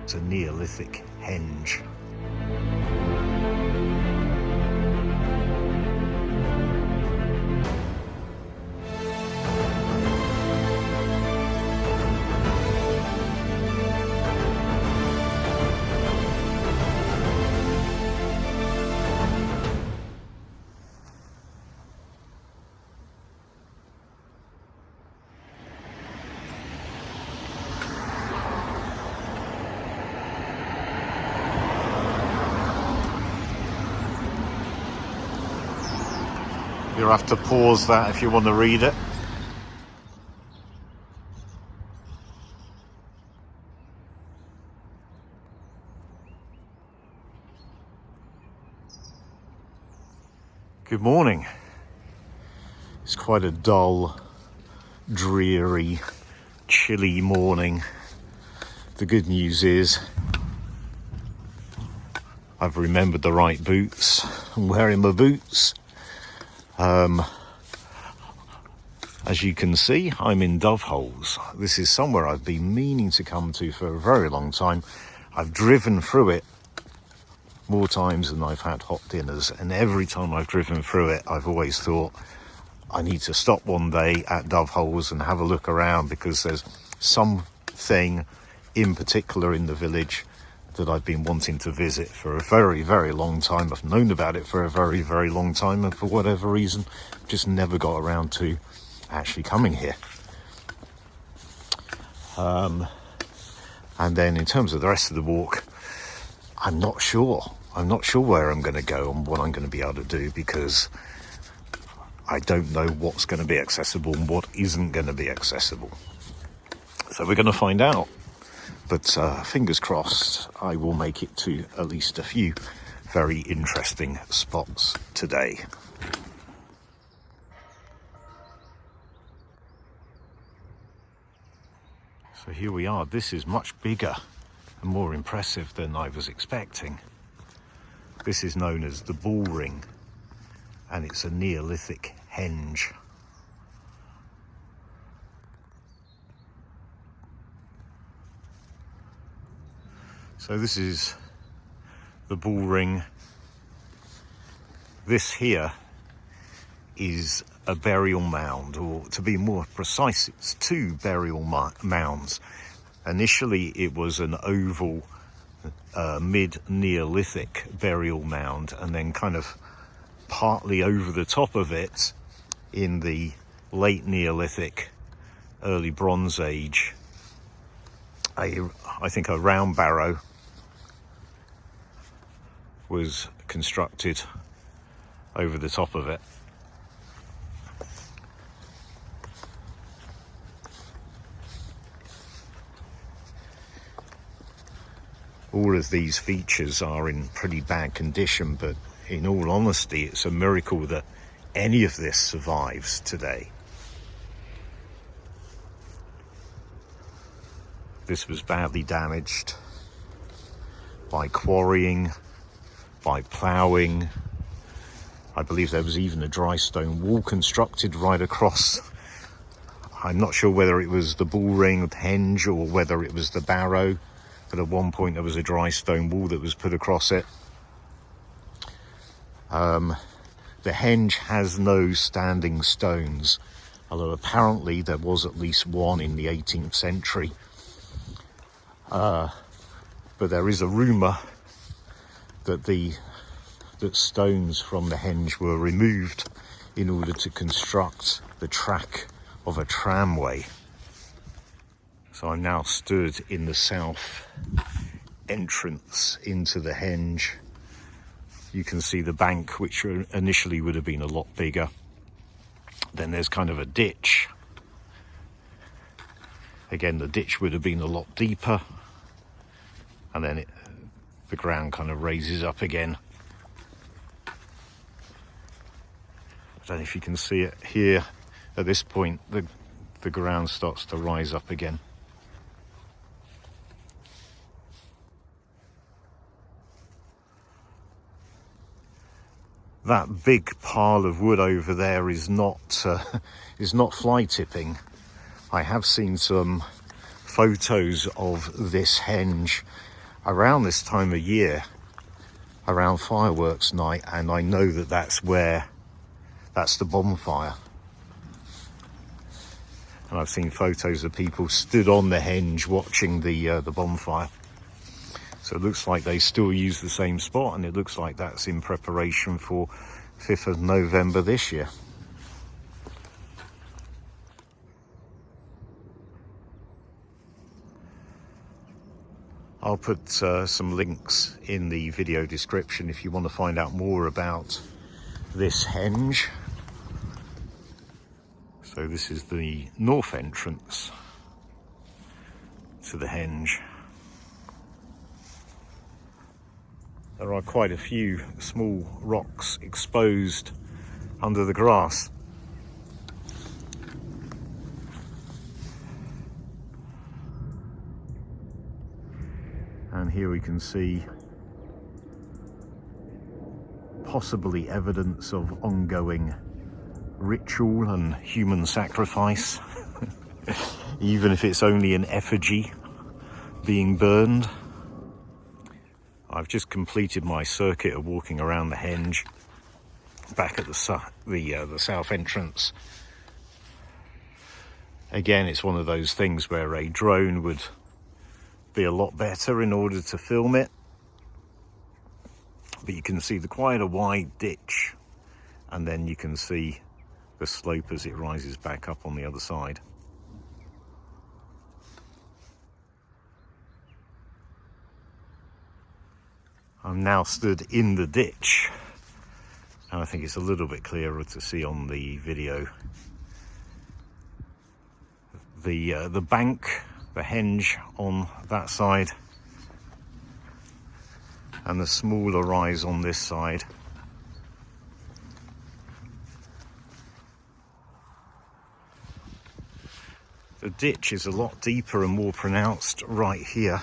It's a Neolithic henge. You'll have to pause that if you want to read it. Good morning. It's quite a dull, dreary, chilly morning. The good news is I've remembered the right boots. I'm wearing my boots. As you can see, I'm in Dove Holes. This is somewhere I've been meaning to come to for a very long time. I've driven through it more times than I've had hot dinners, and every time I've driven through it, I've always thought I need to stop one day at Dove Holes and have a look around, because there's something in particular in the village that I've been wanting to visit for a very, very long time. I've known about it for a very, very long time, and for whatever reason, just never got around to actually coming here. And then in terms of the rest of the walk, I'm not sure where I'm going to go and what I'm going to be able to do, because I don't know what's going to be accessible and what isn't going to be accessible. So we're going to find out. But fingers crossed, I will make it to at least a few very interesting spots today. So here we are. This is much bigger and more impressive than I was expecting. This is known as the Bull Ring, and it's a Neolithic henge. So this is the Bull Ring. This here is a burial mound, or to be more precise, it's two burial mounds. Initially it was an oval mid-Neolithic burial mound, and then kind of partly over the top of it in the late Neolithic, early Bronze Age, I think a round barrow was constructed over the top of it. All of these features are in pretty bad condition, but in all honesty, it's a miracle that any of this survives today. This was badly damaged by quarrying, by ploughing. I believe there was even a dry stone wall constructed right across. I'm not sure whether it was the Bull Ring henge or whether it was the barrow, but at one point there was a dry stone wall that was put across it. The henge has no standing stones, although apparently there was at least one in the 18th century. But there is a rumour that stones from the henge were removed in order to construct the track of a tramway. So I'm now stood in the south entrance into the henge. You can see the bank, which initially would have been a lot bigger. Then there's kind of a ditch. Again, the ditch would have been a lot deeper. And then the ground kind of raises up again. I don't know if you can see it here. At this point, the ground starts to rise up again. That big pile of wood over there is not fly tipping. I have seen some photos of this henge, around this time of year, around fireworks night, and I know that that's the bonfire. And I've seen photos of people stood on the henge watching the bonfire. So it looks like they still use the same spot, and it looks like that's in preparation for 5th of November this year. I'll put some links in the video description if you want to find out more about this henge. So this is the north entrance to the henge. There are quite a few small rocks exposed under the grass. And here we can see possibly evidence of ongoing ritual and human sacrifice, even if it's only an effigy being burned. I've just completed my circuit of walking around the henge, back at the south entrance. Again, it's one of those things where a drone would be a lot better in order to film it, but you can see quite a wide ditch, and then you can see the slope as it rises back up on the other side. I'm now stood in the ditch, and I think it's a little bit clearer to see on the video. The bank, the henge on that side, and the smaller rise on this side. The ditch is a lot deeper and more pronounced right here.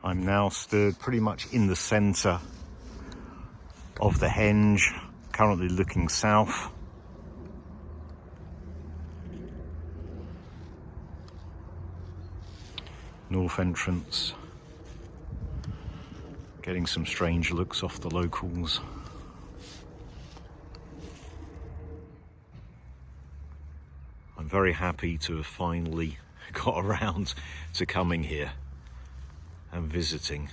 I'm now stood pretty much in the centre of the henge, currently looking south. North entrance. Getting some strange looks off the locals. I'm very happy to have finally got around to coming here and visiting.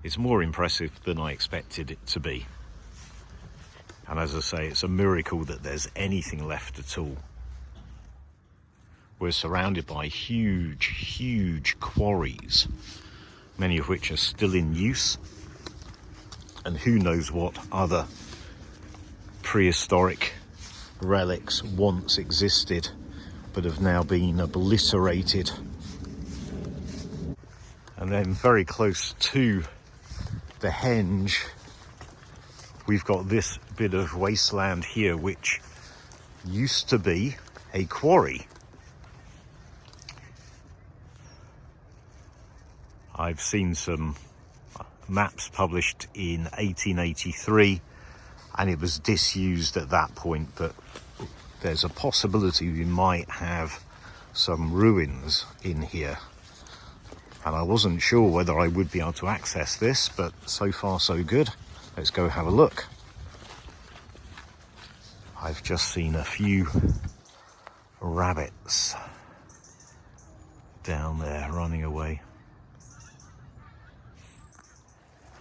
It's more impressive than I expected it to be. And as I say, it's a miracle that there's anything left at all. We're surrounded by huge quarries, many of which are still in use, and who knows what other prehistoric relics once existed but have now been obliterated. And then very close to the henge, we've got this bit of wasteland here, which used to be a quarry. I've seen some maps published in 1883, and it was disused at that point, but there's a possibility we might have some ruins in here. And I wasn't sure whether I would be able to access this, but so far so good. Let's go have a look. I've just seen a few rabbits down there running away.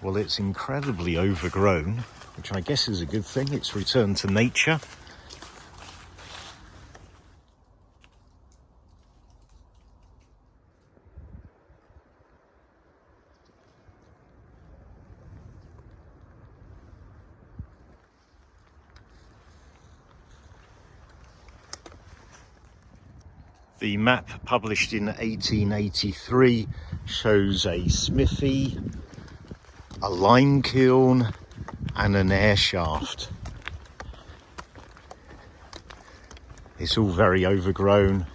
Well, it's incredibly overgrown, which I guess is a good thing. It's returned to nature. The map published in 1883 shows a smithy, a lime kiln and an air shaft. It's all very overgrown.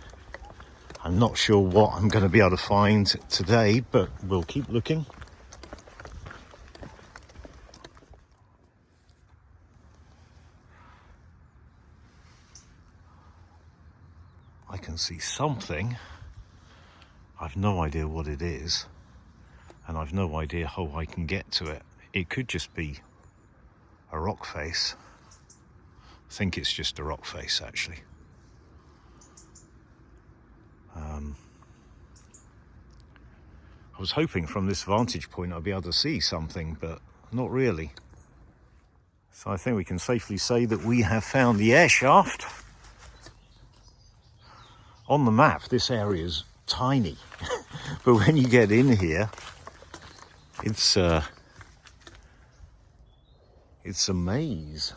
I'm not sure what I'm going to be able to find today, but we'll keep looking. I can see something. I've no idea what it is, and I've no idea how I can get to it. It could just be a rock face. I think it's just a rock face, actually. I was hoping from this vantage point I'd be able to see something, but not really. So I think we can safely say that we have found the air shaft. On the map, this area is tiny, but when you get in here, it's a maze.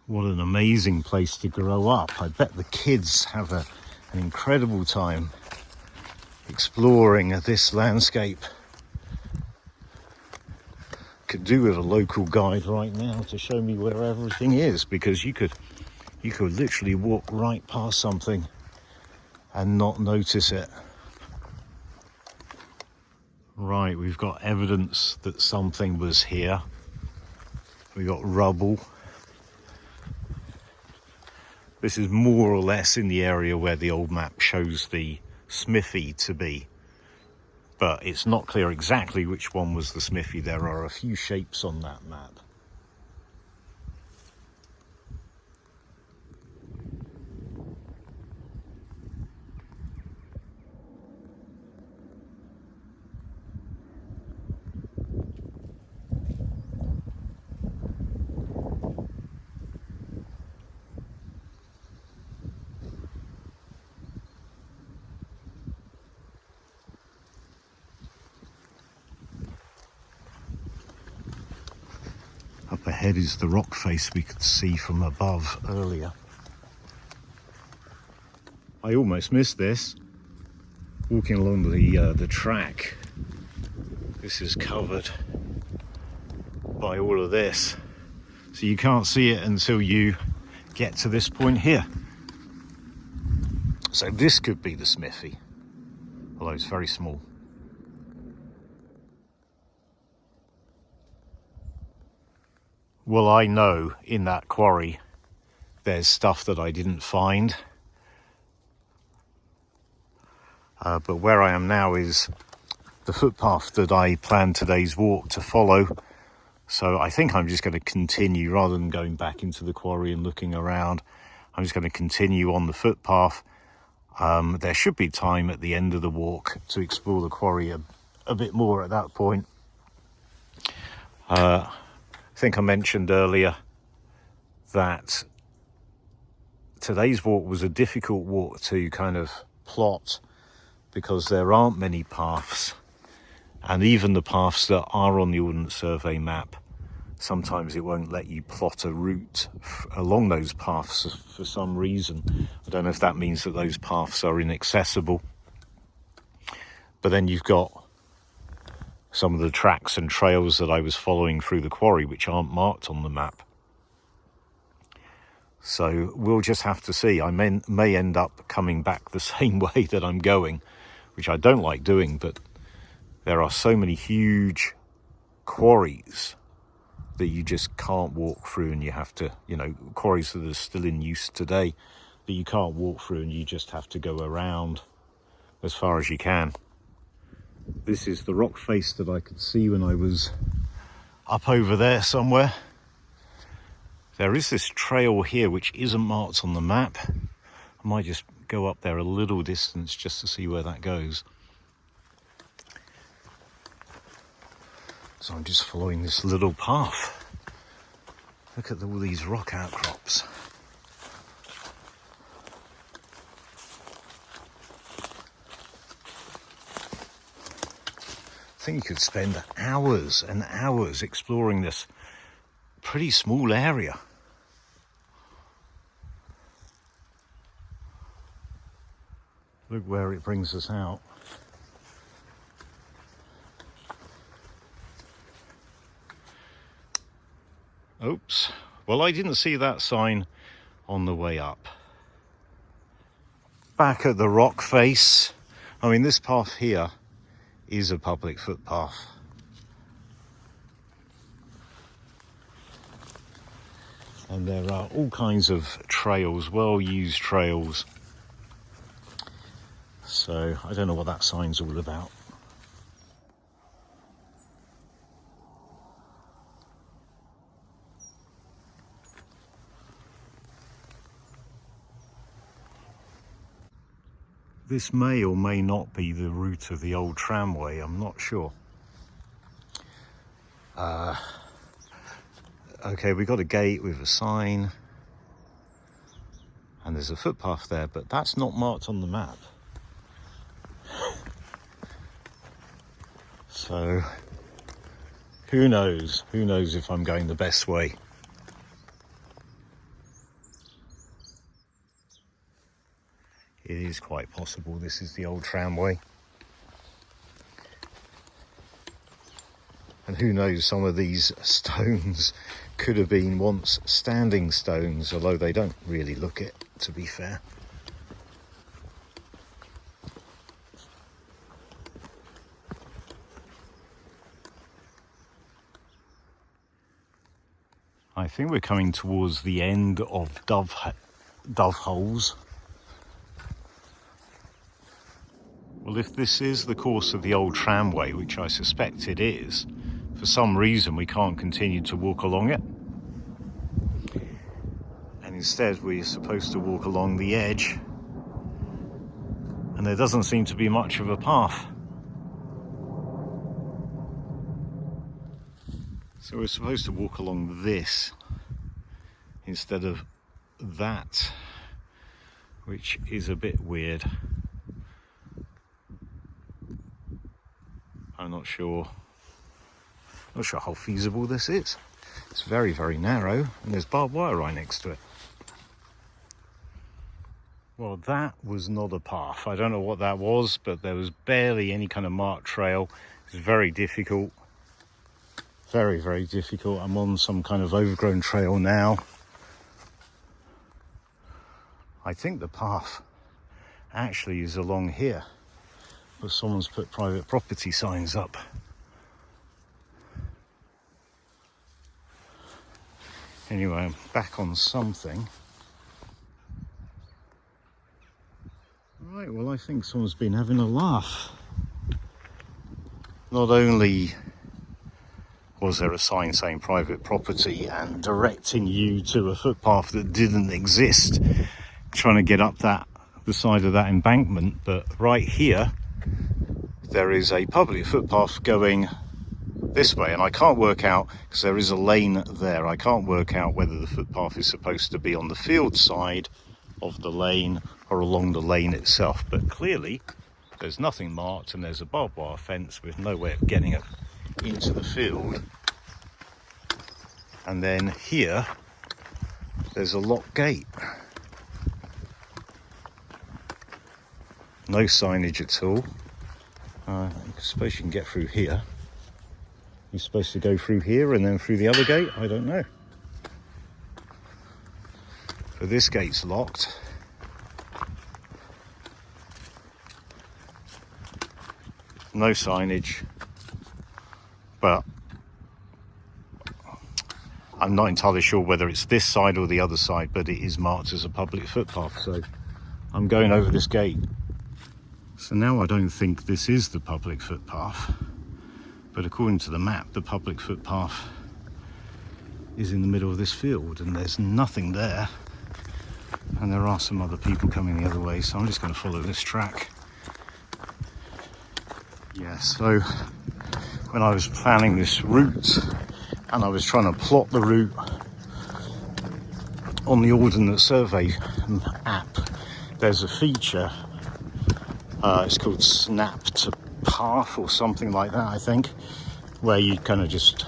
What an amazing place to grow up. I bet the kids have an incredible time exploring this landscape. Could do with a local guide right now to show me where everything is, because you could literally walk right past something and not notice it. Right, we've got evidence that something was here. We got rubble. This is more or less in the area where the old map shows the smithy to be, but it's not clear exactly which one was the smithy. There are a few shapes on that map. Up ahead is the rock face we could see from above earlier. I almost missed this. Walking along the track, this is covered by all of this. So you can't see it until you get to this point here. So this could be the smithy, although it's very small. Well, I know in that quarry there's stuff that I didn't find. But where I am now is the footpath that I planned today's walk to follow. So I think I'm just going to continue, rather than going back into the quarry and looking around. I'm just going to continue on the footpath. There should be time at the end of the walk to explore the quarry a bit more at that point. I think I mentioned earlier that today's walk was a difficult walk to kind of plot, because there aren't many paths, and even the paths that are on the Ordnance Survey map, sometimes it won't let you plot a route along those paths for some reason. I don't know if that means that those paths are inaccessible, but then you've got some of the tracks and trails that I was following through the quarry which aren't marked on the map. So we'll just have to see. I may end up coming back the same way that I'm going, which I don't like doing, but there are so many huge quarries that you just can't walk through, and you have to, quarries that are still in use today that you can't walk through, and you just have to go around as far as you can. This is the rock face that I could see when I was up over there somewhere. There is this trail here which isn't marked on the map. I might just go up there a little distance just to see where that goes. So I'm just following this little path. Look at all these rock outcrops. I think you could spend hours and hours exploring this pretty small area. Look where it brings us out. Oops. Well, I didn't see that sign on the way up. Back at the rock face, I mean, this path here is a public footpath. And there are all kinds of trails, well-used trails. So I don't know what that sign's all about. This may or may not be the route of the old tramway, I'm not sure. Okay, we got a gate with a sign. And there's a footpath there, but that's not marked on the map. So, who knows? Who knows if I'm going the best way? It is quite possible this is the old tramway. And who knows, some of these stones could have been once standing stones, although they don't really look it, to be fair. I think we're coming towards the end of Dove Holes. Well, if this is the course of the old tramway, which I suspect it is, for some reason we can't continue to walk along it. And instead we're supposed to walk along the edge. And there doesn't seem to be much of a path. So we're supposed to walk along this instead of that, which is a bit weird. I'm not sure how feasible this is. It's very, very narrow, and there's barbed wire right next to it. Well, that was not a path. I don't know what that was, but there was barely any kind of marked trail. It was very difficult. Very, very difficult. I'm on some kind of overgrown trail now. I think the path actually is along here, but someone's put private property signs up. Anyway, I'm back on something. Right, well, I think someone's been having a laugh. Not only was there a sign saying private property and directing you to a footpath that didn't exist, trying to get up the side of that embankment, but right here there is a public footpath going this way, and I can't work out, because there is a lane there, I can't work out whether the footpath is supposed to be on the field side of the lane or along the lane itself, but clearly there's nothing marked and there's a barbed wire fence with no way of getting it into the field. And then here there's a locked gate. No signage at all. I suppose you can get through here. You're supposed to go through here and then through the other gate? I don't know. But this gate's locked. No signage. But I'm not entirely sure whether it's this side or the other side, but it is marked as a public footpath. So I'm going over this gate. So now I don't think this is the public footpath. But according to the map, the public footpath is in the middle of this field and there's nothing there. And there are some other people coming the other way, so I'm just going to follow this track. Yeah, so when I was planning this route and I was trying to plot the route on the Ordnance Survey app, there's a feature, it's called Snap to Path or something like that, I think, where you kind of just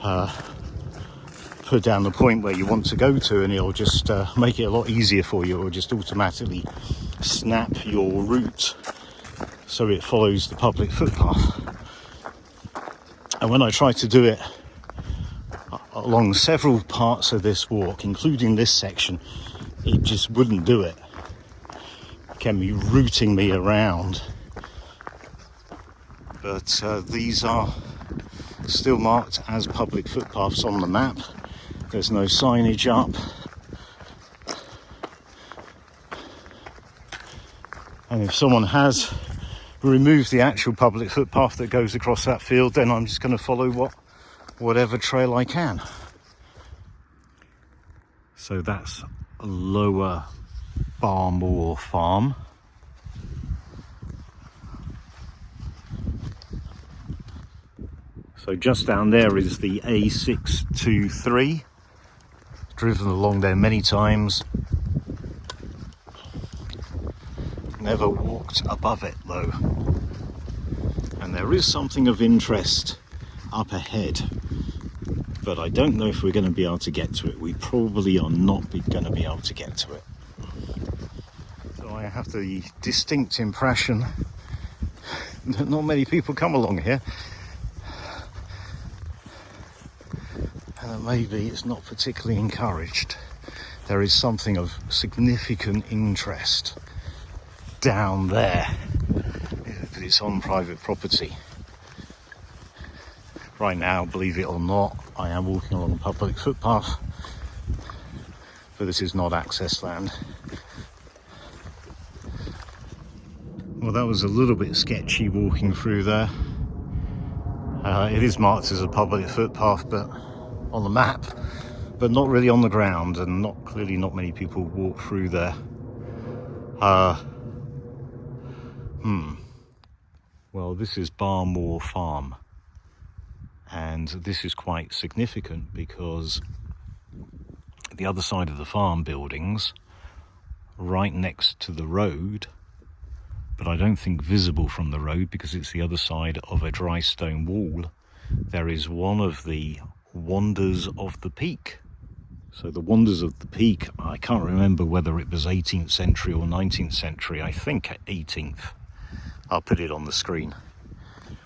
put down the point where you want to go to, and it'll just make it a lot easier for you. It will just automatically snap your route so it follows the public footpath. And when I try to do it along several parts of this walk, including this section, it just wouldn't do it. It can be routing me around. But these are still marked as public footpaths on the map. There's no signage up. And if someone has removed the actual public footpath that goes across that field, then I'm just going to follow whatever trail I can. So that's Lower Barmore Farm. So just down there is the A623. Driven along there many times. Never walked above it though. And there is something of interest up ahead, but I don't know if we're going to be able to get to it. We probably are not going to be able to get to it. So I have the distinct impression that not many people come along here, and that maybe it's not particularly encouraged. There is something of significant interest down there, but it's on private property. Right now, believe it or not, I am walking along a public footpath, but this is not access land. Well, that was a little bit sketchy walking through there. It is marked as a public footpath, but on the map, but not really on the ground, and clearly not many people walk through there. Well, this is Barmore Farm, and this is quite significant because the other side of the farm buildings, right next to the road, but I don't think visible from the road because it's the other side of a dry stone wall, there is one of the Wonders of the Peak. So the Wonders of the Peak, I can't remember whether it was 18th century or 19th century, I think 18th. I'll put it on the screen.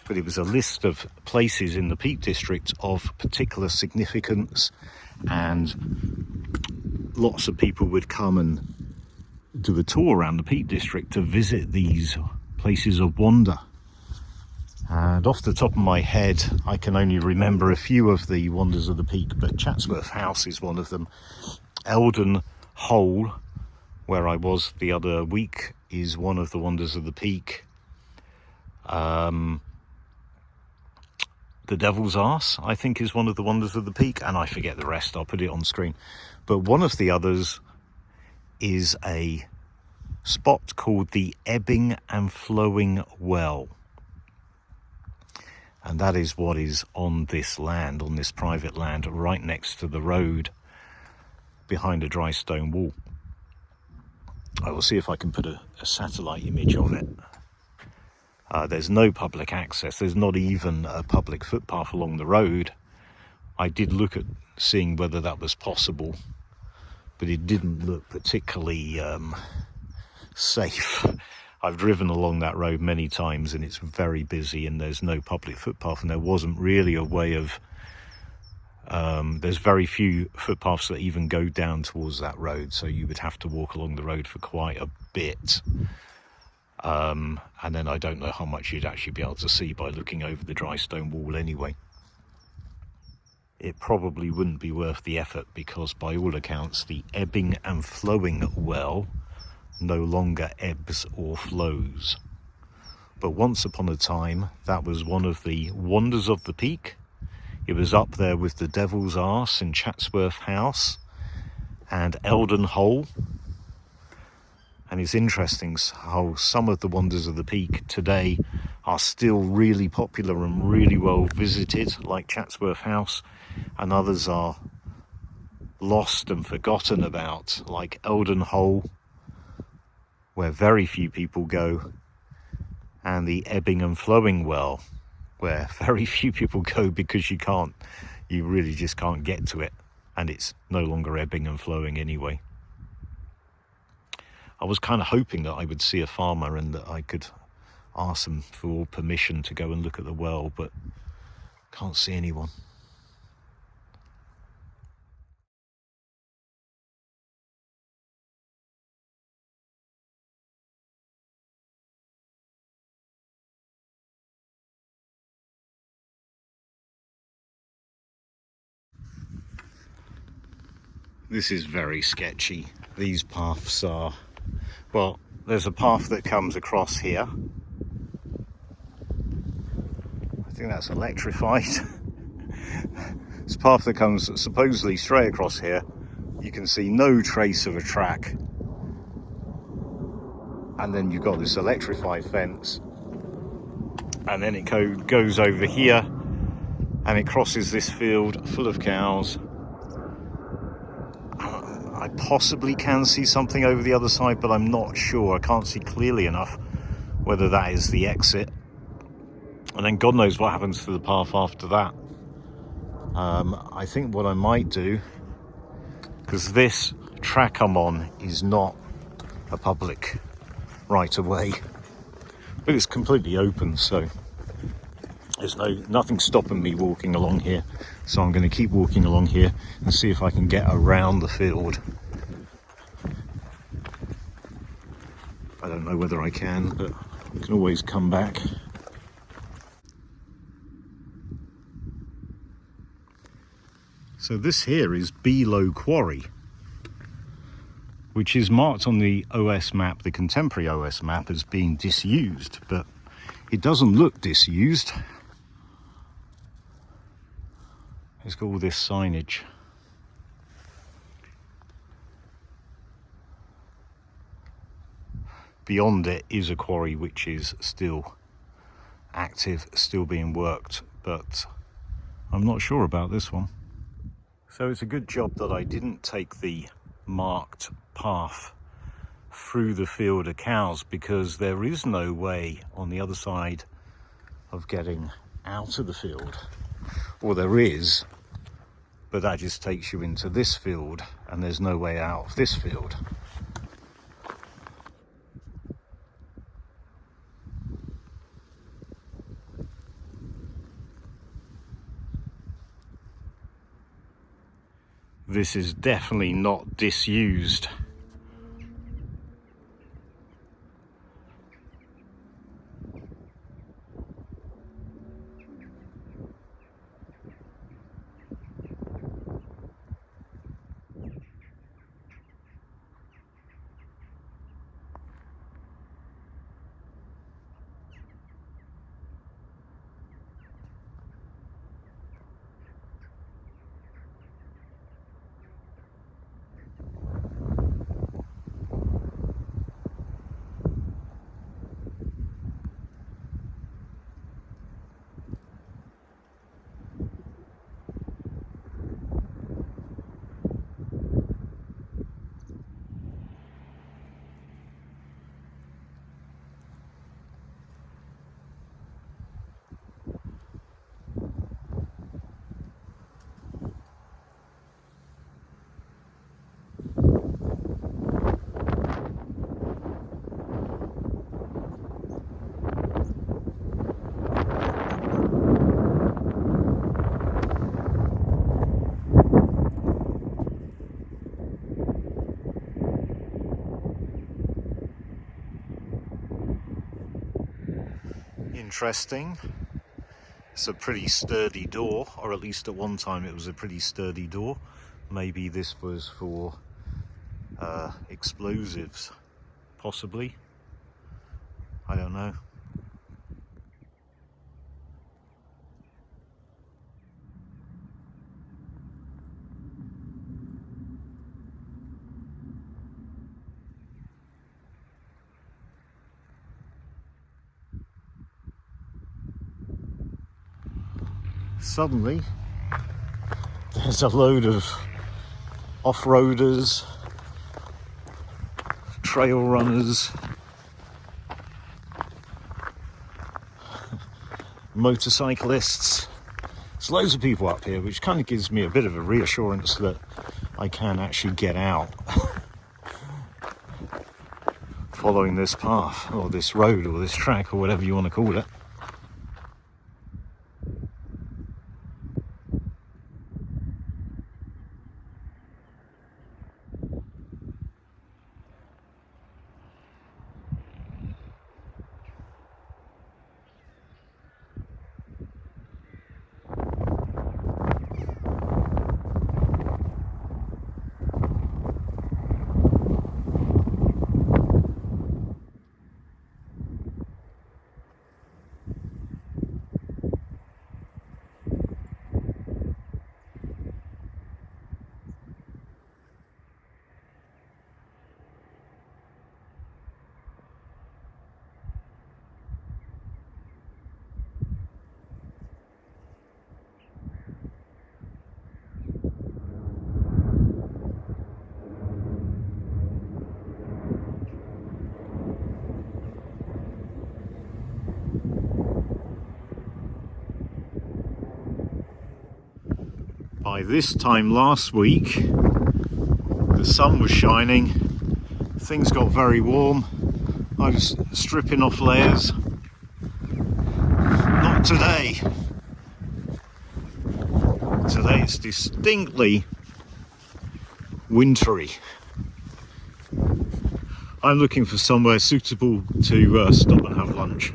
But it was a list of places in the Peak District of particular significance, and lots of people would come and do a tour around the Peak District to visit these places of wonder. And off the top of my head, I can only remember a few of the Wonders of the Peak, but Chatsworth House is one of them. Eldon Hole, where I was the other week, is one of the Wonders of the Peak. The Devil's Arse, I think, is one of the Wonders of the Peak, and I forget the rest. I'll put it on screen. But one of the others is a spot called the Ebbing and Flowing Well. And that is what is on this land, on this private land, right next to the road, behind a dry stone wall. I will see if I can put a satellite image of it. There's no public access. There's not even a public footpath along the road. I did look at seeing whether that was possible, but it didn't look particularly safe. I've driven along that road many times and it's very busy, and there's no public footpath, and there wasn't really a way of... there's very few footpaths that even go down towards that road, so you would have to walk along the road for quite a bit. And then I don't know how much you'd actually be able to see by looking over the dry stone wall anyway. It probably wouldn't be worth the effort because by all accounts the Ebbing and Flowing Well no longer ebbs or flows. But once upon a time that was one of the Wonders of the Peak. It was up there with the Devil's Arse and Chatsworth House and Eldon Hole. And it's interesting how some of the Wonders of the Peak today are still really popular and really well visited, like Chatsworth House, and others are lost and forgotten about, like Eldon Hole, where very few people go, and the Ebbing and Flowing Well, where very few people go because you can't you really just can't get to it, and it's no longer ebbing and flowing anyway. I was kind of hoping that I would see a farmer and that I could ask them for permission to go and look at the well, but can't see anyone. This is very sketchy. These paths are, well, there's a path that comes across here. I think that's electrified. It's a path that comes supposedly straight across here. You can see no trace of a track. And then you've got this electrified fence. And then it goes over here and it crosses this field full of cows. I possibly can see something over the other side, but I'm not sure. I can't see clearly enough whether that is the exit. And then God knows what happens to the path after that. I think what I might do, because this track I'm on is not a public right of way, but it's completely open, so there's nothing stopping me walking along here. So I'm going to keep walking along here and see if I can get around the field. I don't know whether I can, but I can always come back. So this here is Below Quarry, which is marked on the OS map, the contemporary OS map, as being disused, but it doesn't look disused. It's got all this signage. Beyond it is a quarry which is still active, still being worked, but I'm not sure about this one. So it's a good job that I didn't take the marked path through the field of cows, because there is no way on the other side of getting out of the field. Or there is, but that just takes you into this field, and there's no way out of this field. This is definitely not disused. Interesting. It's a pretty sturdy door, or at least at one time it was a pretty sturdy door. Maybe this was for explosives, possibly. I don't know. Suddenly, there's a load of off-roaders, trail runners, motorcyclists There's loads of people up here, which kind of gives me a bit of a reassurance that I can actually get out following this path, or this road, or this track, or whatever you want to call it. By this time last week, the sun was shining, things got very warm, I was stripping off layers. Not today. Today it's distinctly wintry. I'm looking for somewhere suitable to stop and have lunch.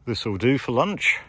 This will do for lunch.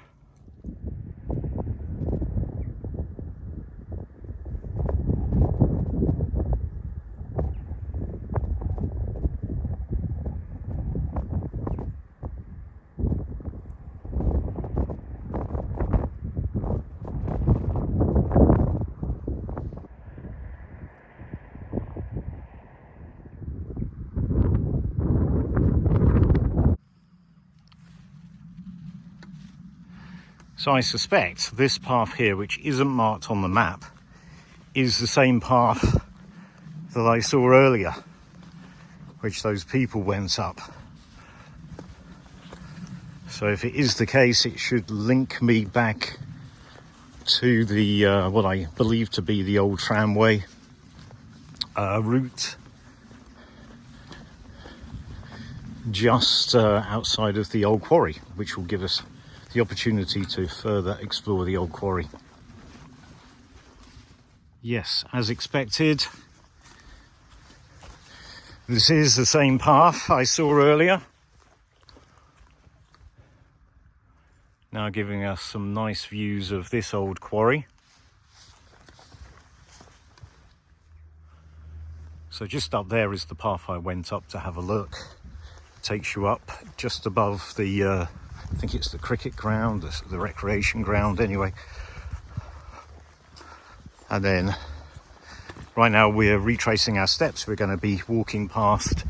So I suspect this path here, which isn't marked on the map, is the same path that I saw earlier, which those people went up. So if it is the case, it should link me back to the what I believe to be the old tramway route, just outside of the old quarry, which will give us the opportunity to further explore the old quarry. Yes, as expected, this is the same path I saw earlier. Now giving us some nice views of this old quarry. So just up there is the path I went up to have a look. It takes you up just above the I think it's the cricket ground, the recreation ground anyway. And then right now we're retracing our steps. We're going to be walking past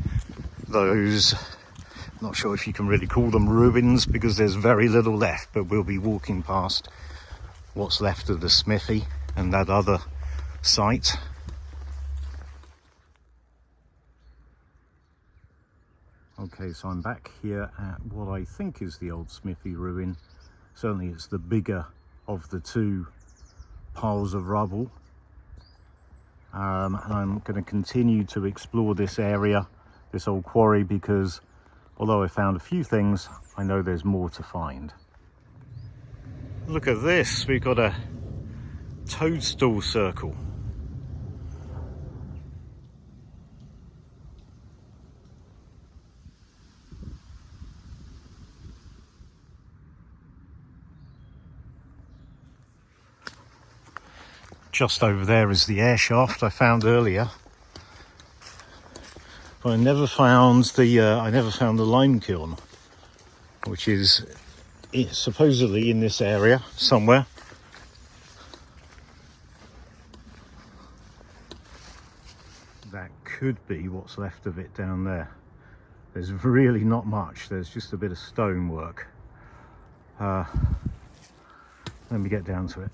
those, I'm not sure if you can really call them ruins because there's very little left, but we'll be walking past what's left of the smithy and that other site. Okay, so I'm back here at what I think is the old smithy ruin. Certainly it's the bigger of the two piles of rubble. And I'm going to continue to explore this area, this old quarry, because although I found a few things, I know there's more to find. Look at this, we've got a toadstool circle. Just over there is the air shaft I found earlier, but I never found the lime kiln, which is supposedly in this area somewhere. That could be what's left of it down there. There's really not much. There's just a bit of stonework. Let me get down to it.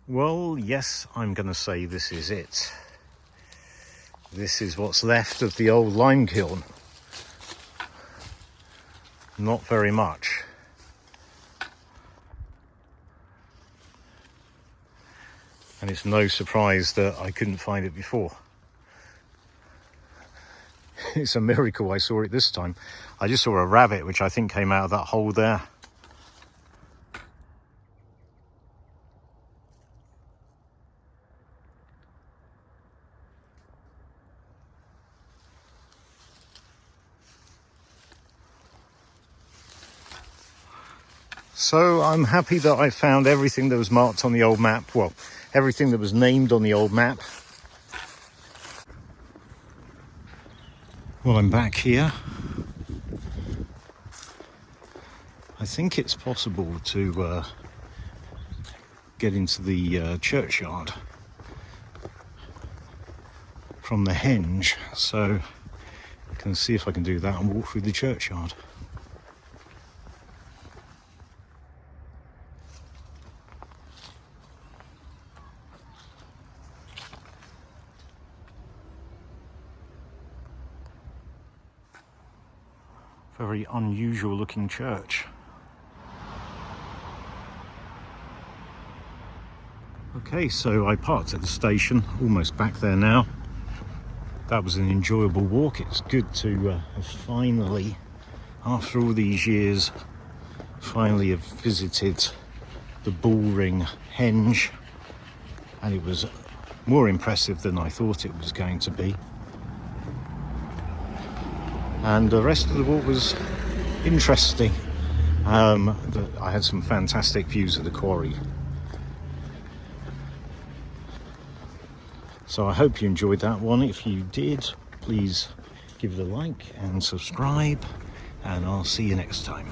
Well, yes, I'm going to say this is it. This is what's left of the old lime kiln. Not very much. And it's no surprise that I couldn't find it before. It's a miracle I saw it this time. I just saw a rabbit, which I think came out of that hole there. So I'm happy that I found everything that was marked on the old map. Well, everything that was named on the old map. Well, I'm back here. I think it's possible to get into the churchyard from the Henge, so I can see if I can do that and walk through the churchyard. Very unusual looking church. Okay, so I parked at the station, almost back there now. That was an enjoyable walk. It's good to have finally, after all these years, finally have visited the Bullring Henge, and it was more impressive than I thought it was going to be. And the rest of the walk was interesting. I had some fantastic views of the quarry. So I hope you enjoyed that one. If you did, please give it a like and subscribe, and I'll see you next time.